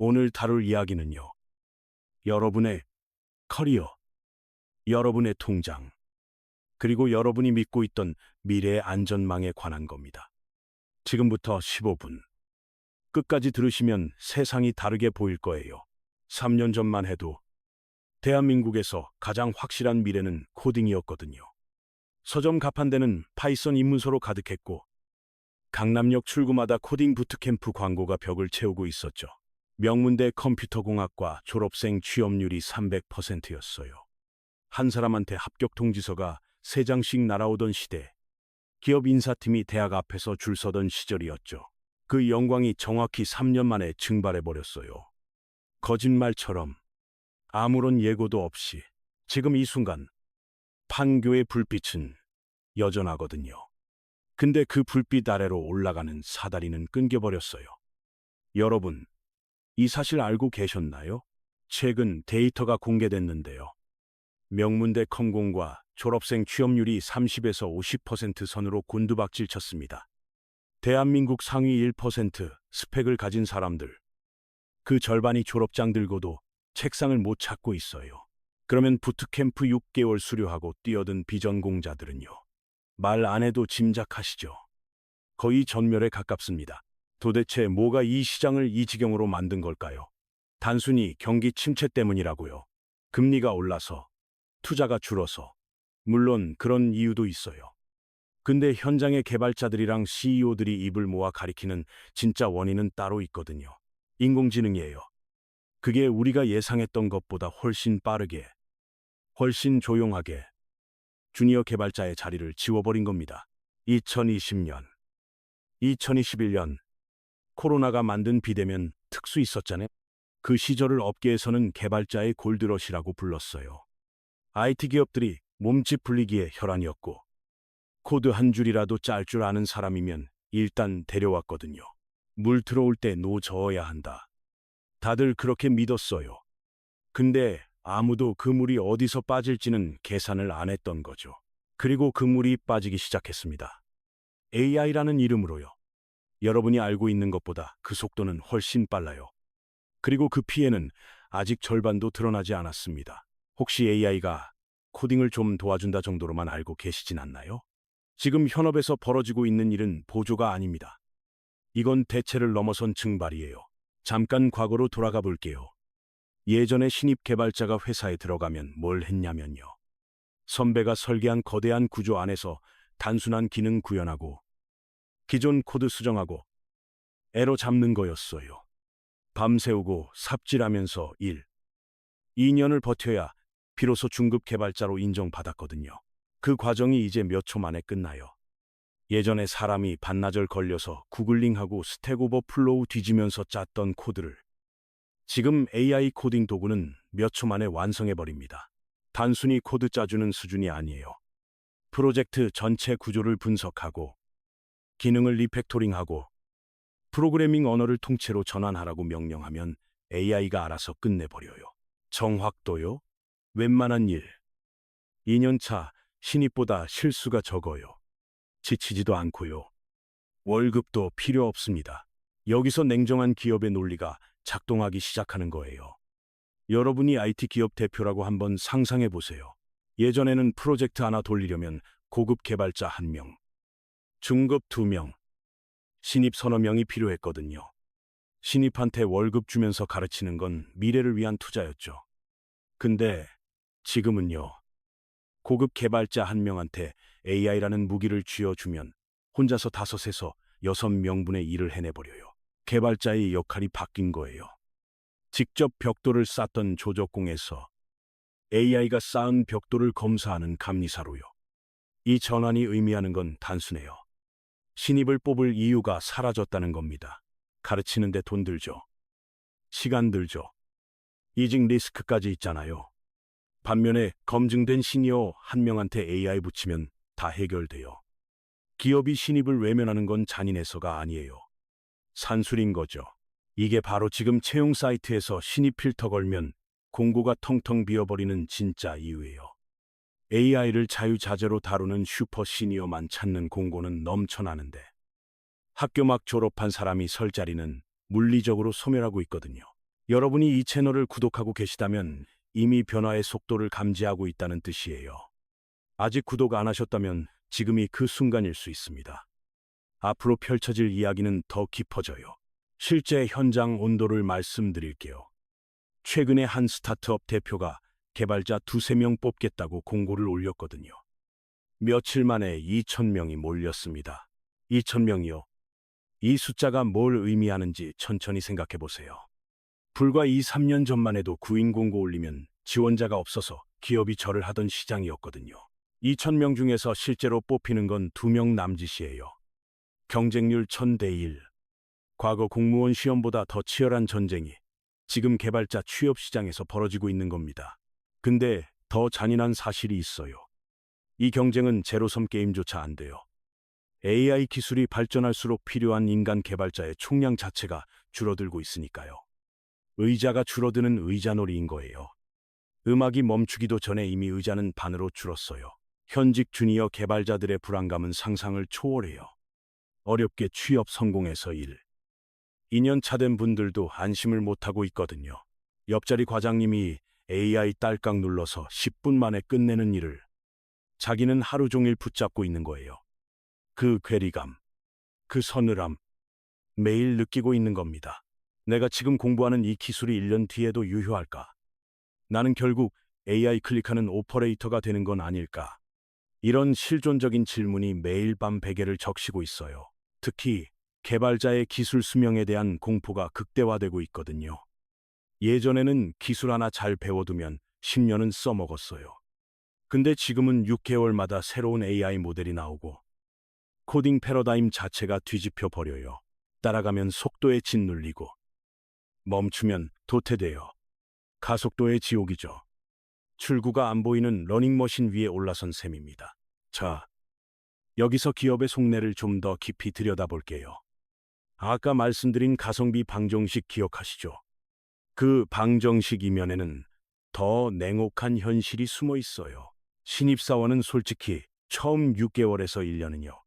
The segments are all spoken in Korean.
오늘 다룰 이야기는요. 여러분의 커리어, 여러분의 통장, 그리고 여러분이 믿고 있던 미래의 안전망에 관한 겁니다. 지금부터 15분. 끝까지 들으시면 세상이 다르게 보일 거예요. 3년 전만 해도 대한민국에서 가장 확실한 미래는 코딩이었거든요. 서점 가판대는 파이썬 입문서로 가득했고 강남역 출구마다 코딩 부트캠프 광고가 벽을 채우고 있었죠. 명문대 컴퓨터공학과 졸업생 취업률이 300%였어요. 한 사람한테 합격 통지서가 3장씩 날아오던 시대, 기업 인사팀이 대학 앞에서 줄 서던 시절이었죠. 그 영광이 정확히 3년 만에 증발해버렸어요. 거짓말처럼 아무런 예고도 없이 지금 이 순간 판교의 불빛은 여전하거든요. 근데 그 불빛 아래로 올라가는 사다리는 끊겨버렸어요. 여러분, 이 사실 알고 계셨나요? 최근 데이터가 공개됐는데요. 명문대 컴공과 졸업생 취업률이 30에서 50% 선으로 곤두박질 쳤습니다. 대한민국 상위 1% 스펙을 가진 사람들, 그 절반이 졸업장 들고도 책상을 못 찾고 있어요. 그러면 부트캠프 6개월 수료하고 뛰어든 비전공자들은요. 말 안 해도 짐작하시죠. 거의 전멸에 가깝습니다. 도대체 뭐가 이 시장을 이 지경으로 만든 걸까요? 단순히 경기 침체 때문이라고요. 금리가 올라서, 투자가 줄어서. 물론 그런 이유도 있어요. 근데 현장의 개발자들이랑 CEO들이 입을 모아 가리키는 진짜 원인은 따로 있거든요. 인공지능이에요. 그게 우리가 예상했던 것보다 훨씬 빠르게, 훨씬 조용하게 주니어 개발자의 자리를 지워버린 겁니다. 2020년, 2021년 코로나가 만든 비대면 특수 있었잖아요. 그 시절을 업계에서는 개발자의 골드러시라고 불렀어요. IT 기업들이 몸집 불리기에 혈안이었고 코드 한 줄이라도 짤 줄 아는 사람이면 일단 데려왔거든요. 물 들어올 때 노 저어야 한다. 다들 그렇게 믿었어요. 근데 아무도 그 물이 어디서 빠질지는 계산을 안 했던 거죠. 그리고 그 물이 빠지기 시작했습니다. AI라는 이름으로요. 여러분이 알고 있는 것보다 그 속도는 훨씬 빨라요. 그리고 그 피해는 아직 절반도 드러나지 않았습니다. 혹시 AI가 코딩을 좀 도와준다 정도로만 알고 계시진 않나요? 지금 현업에서 벌어지고 있는 일은 보조가 아닙니다. 이건 대체를 넘어선 증발이에요. 잠깐 과거로 돌아가 볼게요. 예전에 신입 개발자가 회사에 들어가면 뭘 했냐면요. 선배가 설계한 거대한 구조 안에서 단순한 기능 구현하고 기존 코드 수정하고 에러 잡는 거였어요. 밤새우고 삽질하면서 2년을 버텨야 비로소 중급 개발자로 인정받았거든요. 그 과정이 이제 몇 초 만에 끝나요. 예전에 사람이 반나절 걸려서 구글링하고 스택 오버플로우 뒤지면서 짰던 코드를 지금 AI 코딩 도구는 몇 초 만에 완성해버립니다. 단순히 코드 짜주는 수준이 아니에요. 프로젝트 전체 구조를 분석하고 기능을 리팩토링하고 프로그래밍 언어를 통째로 전환하라고 명령하면 AI가 알아서 끝내버려요. 정확도요? 웬만한 일. 2년차 신입보다 실수가 적어요. 지치지도 않고요. 월급도 필요 없습니다. 여기서 냉정한 기업의 논리가 작동하기 시작하는 거예요. 여러분이 IT 기업 대표라고 한번 상상해 보세요. 예전에는 프로젝트 하나 돌리려면 고급 개발자 1명, 중급 2명, 신입 서너 명이 필요했거든요. 신입한테 월급 주면서 가르치는 건 미래를 위한 투자였죠. 근데 지금은요. 고급 개발자 1명한테 AI라는 무기를 쥐어주면 혼자서 5에서 6명분의 일을 해내버려요. 개발자의 역할이 바뀐 거예요. 직접 벽돌을 쌓던 조적공에서 AI가 쌓은 벽돌을 검사하는 감리사로요. 이 전환이 의미하는 건 단순해요. 신입을 뽑을 이유가 사라졌다는 겁니다. 가르치는데 돈 들죠. 시간 들죠. 이직 리스크까지 있잖아요. 반면에 검증된 시니어 1명한테 AI 붙이면 다 해결돼요. 기업이 신입을 외면하는 건 잔인해서가 아니에요. 산술인 거죠. 이게 바로 지금 채용 사이트에서 신입 필터 걸면 공고가 텅텅 비어버리는 진짜 이유예요. AI를 자유자재로 다루는 슈퍼 시니어만 찾는 공고는 넘쳐나는데 학교 막 졸업한 사람이 설 자리는 물리적으로 소멸하고 있거든요. 여러분이 이 채널을 구독하고 계시다면 이미 변화의 속도를 감지하고 있다는 뜻이에요. 아직 구독 안 하셨다면 지금이 그 순간일 수 있습니다. 앞으로 펼쳐질 이야기는 더 깊어져요. 실제 현장 온도를 말씀드릴게요. 최근에 한 스타트업 대표가 개발자 두세 명 뽑겠다고 공고를 올렸거든요. 며칠 만에 2,000명이 몰렸습니다. 2,000명이요? 이 숫자가 뭘 의미하는지 천천히 생각해 보세요. 불과 2, 3년 전만 해도 구인 공고 올리면 지원자가 없어서 기업이 절을 하던 시장이었거든요. 2,000명 중에서 실제로 뽑히는 건 2명 남짓이에요. 경쟁률 1000대 1. 과거 공무원 시험보다 더 치열한 전쟁이 지금 개발자 취업 시장에서 벌어지고 있는 겁니다. 근데 더 잔인한 사실이 있어요. 이 경쟁은 제로섬 게임조차 안 돼요. AI 기술이 발전할수록 필요한 인간 개발자의 총량 자체가 줄어들고 있으니까요. 의자가 줄어드는 의자놀이인 거예요. 음악이 멈추기도 전에 이미 의자는 반으로 줄었어요. 현직 주니어 개발자들의 불안감은 상상을 초월해요. 어렵게 취업 성공해서 2년 차 된 분들도 안심을 못하고 있거든요. 옆자리 과장님이 AI 딸깍 눌러서 10분 만에 끝내는 일을 자기는 하루 종일 붙잡고 있는 거예요. 그 괴리감, 그 서늘함, 매일 느끼고 있는 겁니다. 내가 지금 공부하는 이 기술이 1년 뒤에도 유효할까? 나는 결국 AI 클릭하는 오퍼레이터가 되는 건 아닐까? 이런 실존적인 질문이 매일 밤 베개를 적시고 있어요. 특히 개발자의 기술 수명에 대한 공포가 극대화되고 있거든요. 예전에는 기술 하나 잘 배워두면 10년은 써먹었어요. 근데 지금은 6개월마다 새로운 AI 모델이 나오고 코딩 패러다임 자체가 뒤집혀 버려요. 따라가면 속도에 짓눌리고 멈추면 도태돼요. 가속도의 지옥이죠. 출구가 안 보이는 러닝머신 위에 올라선 셈입니다. 자, 여기서 기업의 속내를 좀 더 깊이 들여다볼게요. 아까 말씀드린 가성비 방정식 기억하시죠? 그 방정식 이면에는 더 냉혹한 현실이 숨어 있어요. 신입사원은 솔직히 처음 6개월에서 1년은요.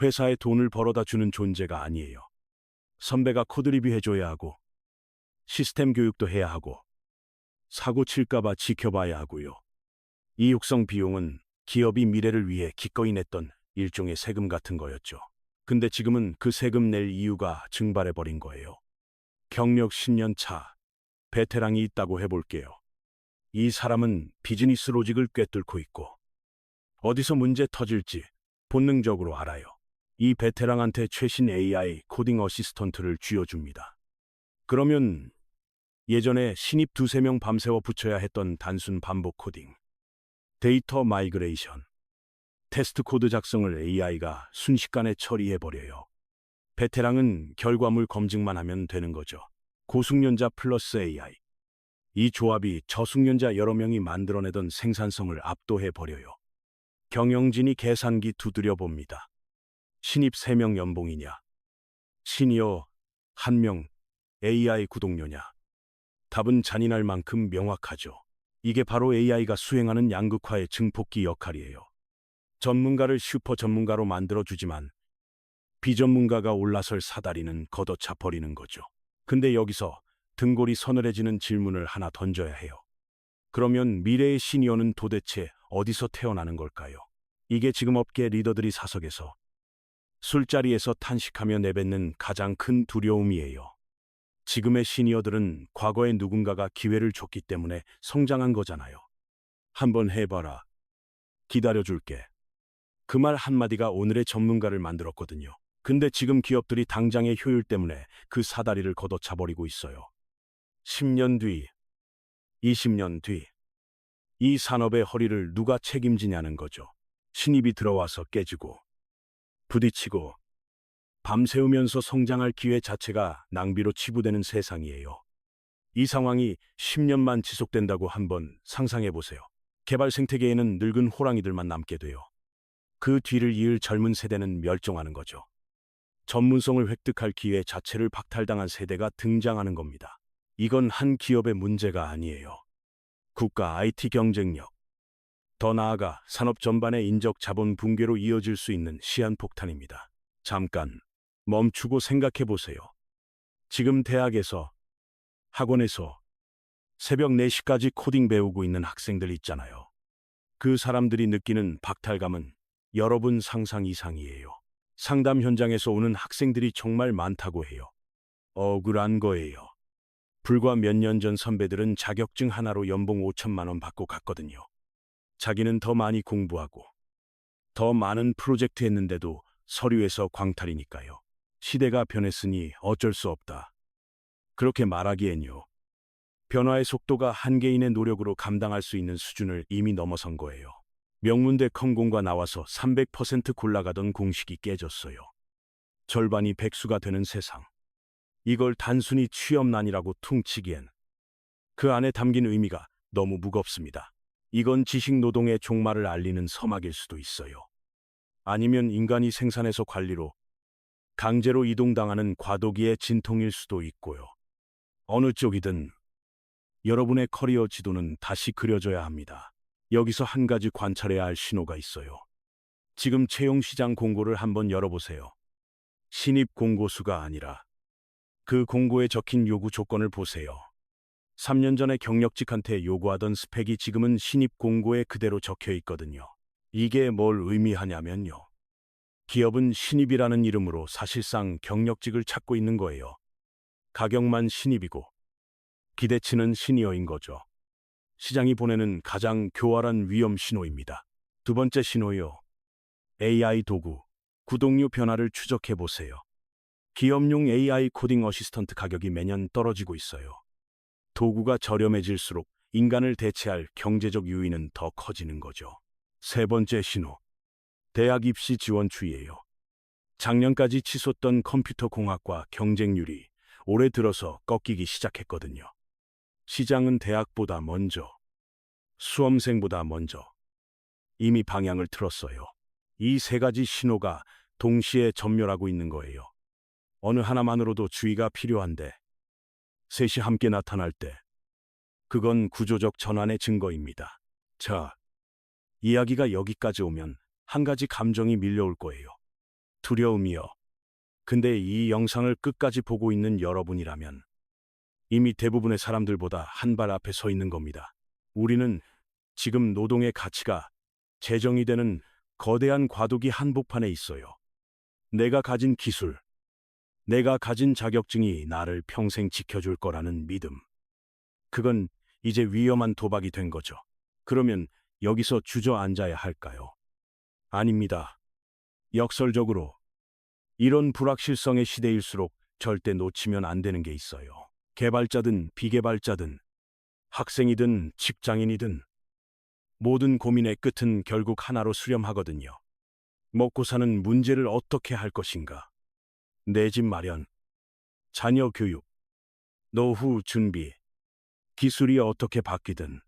회사에 돈을 벌어다 주는 존재가 아니에요. 선배가 코드 리뷰해줘야 하고 시스템 교육도 해야 하고 사고 칠까봐 지켜봐야 하고요. 이 육성 비용은 기업이 미래를 위해 기꺼이 냈던 일종의 세금 같은 거였죠. 근데 지금은 그 세금 낼 이유가 증발해버린 거예요. 경력 10년 차 베테랑이 있다고 해볼게요. 이 사람은 비즈니스 로직을 꿰뚫고 있고 어디서 문제 터질지 본능적으로 알아요. 이 베테랑한테 최신 AI 코딩 어시스턴트를 쥐어줍니다. 그러면 예전에 신입 두세 명 밤새워 붙여야 했던 단순 반복 코딩, 데이터 마이그레이션, 테스트 코드 작성을 AI가 순식간에 처리해버려요. 베테랑은 결과물 검증만 하면 되는 거죠. 고숙련자 플러스 AI. 이 조합이 저숙련자 여러 명이 만들어내던 생산성을 압도해버려요. 경영진이 계산기 두드려 봅니다. 신입 3명 연봉이냐? 시니어 1명 AI 구독료냐? 답은 잔인할 만큼 명확하죠. 이게 바로 AI가 수행하는 양극화의 증폭기 역할이에요. 전문가를 슈퍼 전문가로 만들어주지만 비전문가가 올라설 사다리는 걷어차 버리는 거죠. 근데 여기서 등골이 서늘해지는 질문을 하나 던져야 해요. 그러면 미래의 시니어는 도대체 어디서 태어나는 걸까요? 이게 지금 업계 리더들이 사석에서 술자리에서 탄식하며 내뱉는 가장 큰 두려움이에요. 지금의 시니어들은 과거에 누군가가 기회를 줬기 때문에 성장한 거잖아요. 한번 해봐라. 기다려줄게. 그 말 한마디가 오늘의 전문가를 만들었거든요. 근데 지금 기업들이 당장의 효율 때문에 그 사다리를 걷어차버리고 있어요. 10년 뒤, 20년 뒤, 이 산업의 허리를 누가 책임지냐는 거죠. 신입이 들어와서 깨지고, 부딪히고, 밤새우면서 성장할 기회 자체가 낭비로 치부되는 세상이에요. 이 상황이 10년만 지속된다고 한번 상상해 보세요. 개발 생태계에는 늙은 호랑이들만 남게 돼요. 그 뒤를 이을 젊은 세대는 멸종하는 거죠. 전문성을 획득할 기회 자체를 박탈당한 세대가 등장하는 겁니다. 이건 한 기업의 문제가 아니에요. 국가 IT 경쟁력, 더 나아가 산업 전반의 인적 자본 붕괴로 이어질 수 있는 시한폭탄입니다. 잠깐 멈추고 생각해 보세요. 지금 대학에서 학원에서 새벽 4시까지 코딩 배우고 있는 학생들 있잖아요. 그 사람들이 느끼는 박탈감은 여러분 상상 이상이에요. 상담 현장에서 오는 학생들이 정말 많다고 해요. 억울한 거예요. 불과 몇 년 전 선배들은 자격증 하나로 연봉 5천만 원 받고 갔거든요. 자기는 더 많이 공부하고 더 많은 프로젝트 했는데도 서류에서 광탈이니까요. 시대가 변했으니 어쩔 수 없다. 그렇게 말하기엔요. 변화의 속도가 한 개인의 노력으로 감당할 수 있는 수준을 이미 넘어선 거예요. 명문대 컴공과 나와서 300% 골라가던 공식이 깨졌어요. 절반이 백수가 되는 세상. 이걸 단순히 취업난이라고 퉁치기엔 그 안에 담긴 의미가 너무 무겁습니다. 이건 지식노동의 종말을 알리는 서막일 수도 있어요. 아니면 인간이 생산에서 관리로 강제로 이동당하는 과도기의 진통일 수도 있고요. 어느 쪽이든 여러분의 커리어 지도는 다시 그려져야 합니다. 여기서 한 가지 관찰해야 할 신호가 있어요. 지금 채용시장 공고를 한번 열어보세요. 신입 공고수가 아니라 그 공고에 적힌 요구 조건을 보세요. 3년 전에 경력직한테 요구하던 스펙이 지금은 신입 공고에 그대로 적혀 있거든요. 이게 뭘 의미하냐면요. 기업은 신입이라는 이름으로 사실상 경력직을 찾고 있는 거예요. 가격만 신입이고 기대치는 시니어인 거죠. 시장이 보내는 가장 교활한 위험 신호입니다. 두 번째 신호요. AI 도구, 구독료 변화를 추적해 보세요. 기업용 AI 코딩 어시스턴트 가격이 매년 떨어지고 있어요. 도구가 저렴해질수록 인간을 대체할 경제적 유인은 더 커지는 거죠. 세 번째 신호. 대학 입시 지원 추이예요. 작년까지 치솟던 컴퓨터 공학과 경쟁률이 올해 들어서 꺾이기 시작했거든요. 시장은 대학보다 먼저, 수험생보다 먼저 이미 방향을 틀었어요. 이 세 가지 신호가 동시에 전멸하고 있는 거예요. 어느 하나만으로도 주의가 필요한데 셋이 함께 나타날 때 그건 구조적 전환의 증거입니다. 자, 이야기가 여기까지 오면 한 가지 감정이 밀려올 거예요. 두려움이요. 근데 이 영상을 끝까지 보고 있는 여러분이라면 이미 대부분의 사람들보다 한 발 앞에 서 있는 겁니다. 우리는 지금 노동의 가치가 재정이 되는 거대한 과도기 한복판에 있어요. 내가 가진 기술, 내가 가진 자격증이 나를 평생 지켜줄 거라는 믿음. 그건 이제 위험한 도박이 된 거죠. 그러면 여기서 주저앉아야 할까요? 아닙니다. 역설적으로 이런 불확실성의 시대일수록 절대 놓치면 안 되는 게 있어요. 개발자든 비개발자든 학생이든 직장인이든 모든 고민의 끝은 결국 하나로 수렴하거든요. 먹고 사는 문제를 어떻게 할 것인가? 내 집 마련, 자녀 교육, 노후 준비, 기술이 어떻게 바뀌든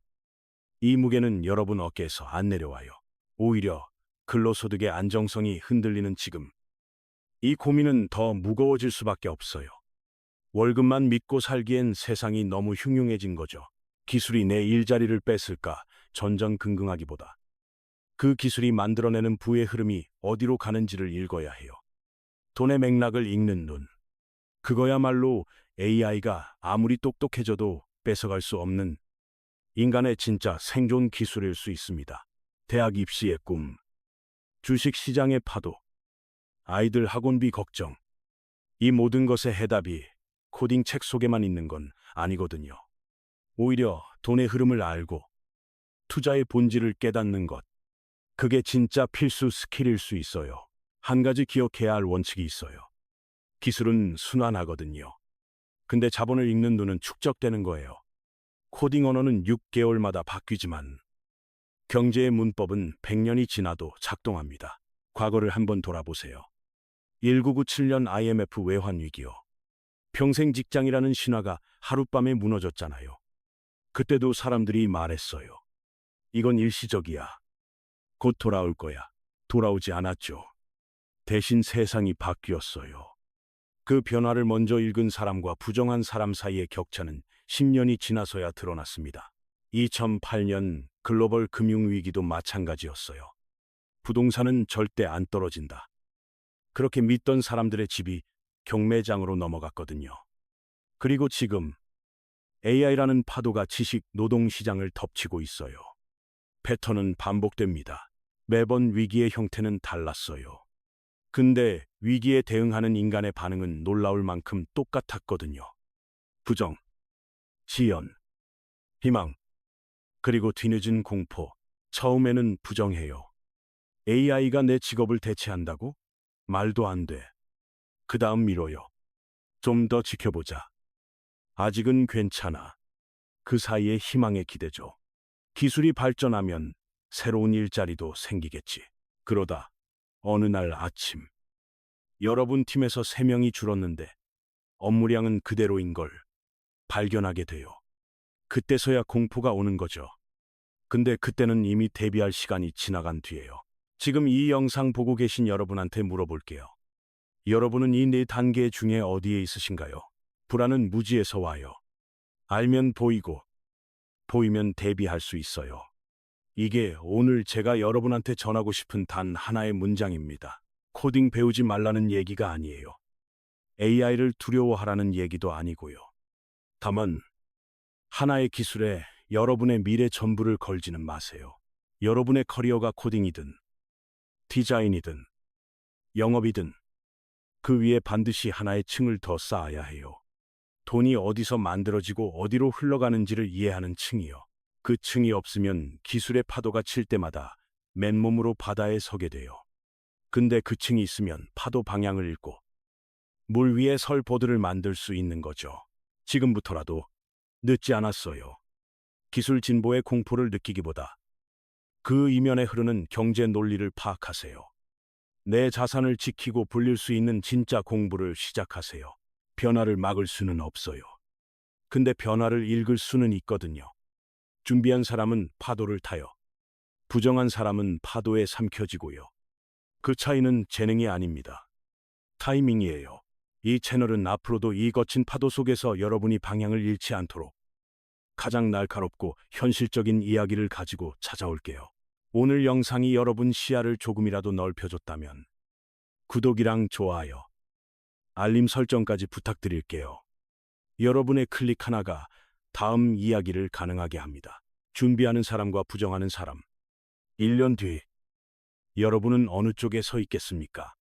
이 무게는 여러분 어깨에서 안 내려와요. 오히려 근로소득의 안정성이 흔들리는 지금 이 고민은 더 무거워질 수밖에 없어요. 월급만 믿고 살기엔 세상이 너무 흉흉해진 거죠. 기술이 내 일자리를 뺏을까 전전긍긍하기보다 그 기술이 만들어내는 부의 흐름이 어디로 가는지를 읽어야 해요. 돈의 맥락을 읽는 눈. 그거야말로 AI가 아무리 똑똑해져도 뺏어갈 수 없는 인간의 진짜 생존 기술일 수 있습니다. 대학 입시의 꿈, 주식 시장의 파도, 아이들 학원비 걱정. 이 모든 것의 해답이 코딩 책 속에만 있는 건 아니거든요. 오히려 돈의 흐름을 알고 투자의 본질을 깨닫는 것. 그게 진짜 필수 스킬일 수 있어요. 한 가지 기억해야 할 원칙이 있어요. 기술은 순환하거든요. 근데 자본을 읽는 눈은 축적되는 거예요. 코딩 언어는 6개월마다 바뀌지만 경제의 문법은 100년이 지나도 작동합니다. 과거를 한번 돌아보세요. 1997년 IMF 외환 위기요. 평생 직장이라는 신화가 하룻밤에 무너졌잖아요. 그때도 사람들이 말했어요. 이건 일시적이야. 곧 돌아올 거야. 돌아오지 않았죠. 대신 세상이 바뀌었어요. 그 변화를 먼저 읽은 사람과 부정한 사람 사이의 격차는 10년이 지나서야 드러났습니다. 2008년 글로벌 금융위기도 마찬가지였어요. 부동산은 절대 안 떨어진다. 그렇게 믿던 사람들의 집이 경매장으로 넘어갔거든요. 그리고 지금 AI라는 파도가 지식 노동 시장을 덮치고 있어요. 패턴은 반복됩니다. 매번 위기의 형태는 달랐어요. 근데 위기에 대응하는 인간의 반응은 놀라울 만큼 똑같았거든요. 부정, 지연, 희망, 그리고 뒤늦은 공포. 처음에는 부정해요. AI가 내 직업을 대체한다고? 말도 안 돼. 그 다음 미뤄요. 좀 더 지켜보자. 아직은 괜찮아. 그 사이에 희망의 기대죠. 기술이 발전하면 새로운 일자리도 생기겠지. 그러다 어느 날 아침, 여러분 팀에서 3명이 줄었는데 업무량은 그대로인 걸 발견하게 돼요. 그때서야 공포가 오는 거죠. 근데 그때는 이미 대비할 시간이 지나간 뒤에요. 지금 이 영상 보고 계신 여러분한테 물어볼게요. 여러분은 이 4단계 중에 어디에 있으신가요? 불안은 무지에서 와요. 알면 보이고, 보이면 대비할 수 있어요. 이게 오늘 제가 여러분한테 전하고 싶은 단 하나의 문장입니다. 코딩 배우지 말라는 얘기가 아니에요. AI를 두려워하라는 얘기도 아니고요. 다만, 하나의 기술에 여러분의 미래 전부를 걸지는 마세요. 여러분의 커리어가 코딩이든, 디자인이든, 영업이든, 그 위에 반드시 하나의 층을 더 쌓아야 해요. 돈이 어디서 만들어지고 어디로 흘러가는지를 이해하는 층이요. 그 층이 없으면 기술의 파도가 칠 때마다 맨몸으로 바다에 서게 돼요. 근데 그 층이 있으면 파도 방향을 읽고 물 위에 설 보드를 만들 수 있는 거죠. 지금부터라도 늦지 않았어요. 기술 진보의 공포를 느끼기보다 그 이면에 흐르는 경제 논리를 파악하세요. 내 자산을 지키고 불릴 수 있는 진짜 공부를 시작하세요. 변화를 막을 수는 없어요. 근데 변화를 읽을 수는 있거든요. 준비한 사람은 파도를 타요. 부정한 사람은 파도에 삼켜지고요. 그 차이는 재능이 아닙니다. 타이밍이에요. 이 채널은 앞으로도 이 거친 파도 속에서 여러분이 방향을 잃지 않도록 가장 날카롭고 현실적인 이야기를 가지고 찾아올게요. 오늘 영상이 여러분 시야를 조금이라도 넓혀줬다면 구독이랑 좋아요, 알림 설정까지 부탁드릴게요. 여러분의 클릭 하나가 다음 이야기를 가능하게 합니다. 준비하는 사람과 부정하는 사람. 1년 뒤 여러분은 어느 쪽에 서 있겠습니까?